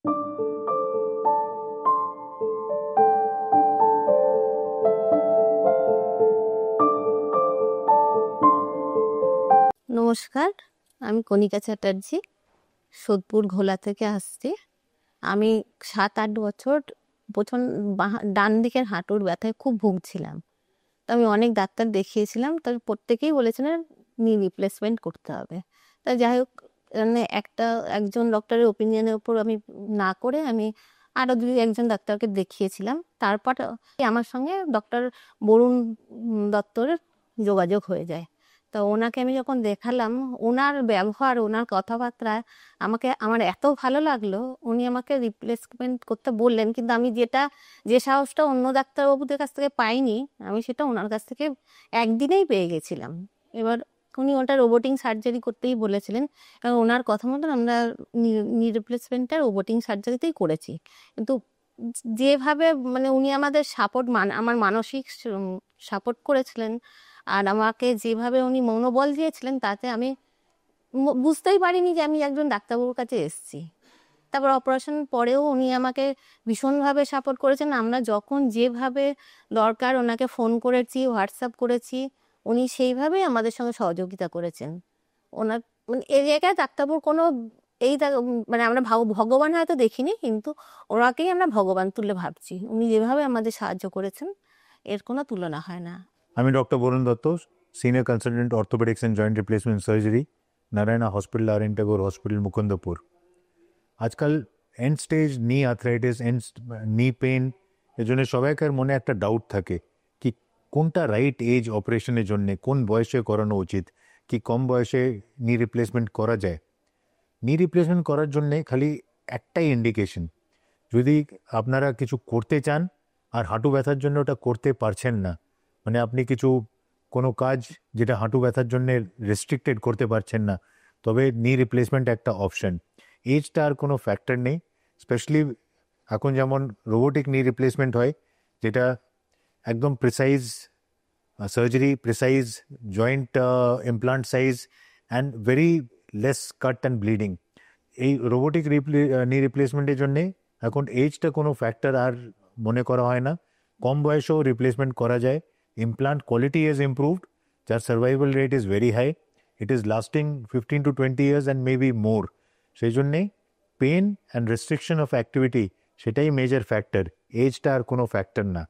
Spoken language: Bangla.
নমস্কার, আমি কণিকা চ্যাটার্জি, সোদপুর ঘোলা থেকে আসছি। আমি 7-8 বছর প্রচণ্ড ডান দিকের হাঁটুর ব্যথায় খুব ভুগছিলাম। তো আমি অনেক ডাক্তার দেখিয়েছিলাম, তার প্রত্যেকেই বলেছিলেন নি রিপ্লেসমেন্ট করতে হবে। তা যাই হোক, মানে একজন ডক্টরের ওপিনিয়নের উপর আমি না করে আমি আরও একজন ডাক্তারকে দেখিয়েছিলাম। তারপর আমার সঙ্গে ডক্টর বরুণ দত্তর যোগাযোগ হয়ে যায়। তো ওনাকে আমি যখন দেখালাম, ওনার ব্যবহার, ওনার কথাবার্তা আমার এত ভালো লাগলো। উনি আমাকে রিপ্লেসমেন্ট করতে বললেন, কিন্তু আমি যে সাহসটা অন্য ডাক্তারবাবুদের কাছ থেকে পাইনি, আমি সেটা ওনার কাছ থেকে একদিনেই পেয়ে গেছিলাম। এবার উনি ওটা রোবোটিং সার্জারি করতেই বলেছিলেন, কারণ ওনার কথা মতন আমরা নি রিপ্লেসমেন্টটা রোবোটিং সার্জারিতেই করেছি। কিন্তু যেভাবে মানে উনি আমাদের আমার মানসিক সাপোর্ট করেছিলেন, আর আমাকে যেভাবে উনি মনোবল দিয়েছিলেন, তাতে আমি বুঝতেই পারিনি যে আমি একজন ডাক্তারবাবুর কাছে এসেছি। তারপর অপারেশন পরেও উনি আমাকে ভীষণভাবে সাপোর্ট করেছেন। আমরা যখন যেভাবে দরকার ওনাকে ফোন করেছি, হোয়াটসঅ্যাপ করেছি, উনি সেইভাবেই আমাদের সঙ্গে সহযোগিতা করেছেন। ওনার মানে এই জায়গায় ডাক্তারবাবুর কোনো মানে আমরা ভগবান হয়তো দেখিনি, কিন্তু ওনাকেই আমরা ভগবান তুলে ভাবছি। উনি যেভাবে আমাদের সাহায্য করেছেন, এর কোনো তুলনা হয় না। আমি doctor Barun Dutta, senior consultant orthopaedics and joint replacement surgery, Narayana hospital, R N Tagore hospital, Mukundapur. আজকাল end stage knee arthritis, knee pain, এর জন্য সবাইকার মনে একটা ডাউট থাকে কি কোনটা রাইট এজ অপারেশনের জন্য, কোন বয়সে করানো উচিত, কি কম বয়সে নি রিপ্লেসমেন্ট করা যায়। নি রিপ্লেসমেন্ট করার জন্যে খালি একটাই ইন্ডিকেশন, যদি আপনারা কিছু করতে চান আর হাঁটু ব্যথার জন্য ওটা করতে পারছেন না, মানে আপনি কোনো কাজ যেটা হাঁটু ব্যথার জন্য রেস্ট্রিক্টেড করতে পারছেন না, তবে নি রিপ্লেসমেন্ট একটা অপশন। এজটা আর কোনো ফ্যাক্টর নেই। স্পেশালি এখন যেমন রোবোটিক নি রিপ্লেসমেন্ট হয়, যেটা একদম precise surgery, precise joint implant size and very less cut and bleeding. এই রোবোটিক নি রিপ্লেসমেন্টের জন্যে এখন এজটা কোনো ফ্যাক্টর আর মনে করা হয় না। কম বয়সেও রিপ্লেসমেন্ট করা যায়। ইমপ্লান্ট কোয়ালিটি ইজ ইম্প্রুভড, যার survival rate is very high. It is lasting 15 to 20 years and maybe more. সেই জন্যে pain and restriction of activity সেটাই মেজর ফ্যাক্টর, এজটা আর কোনো ফ্যাক্টর না।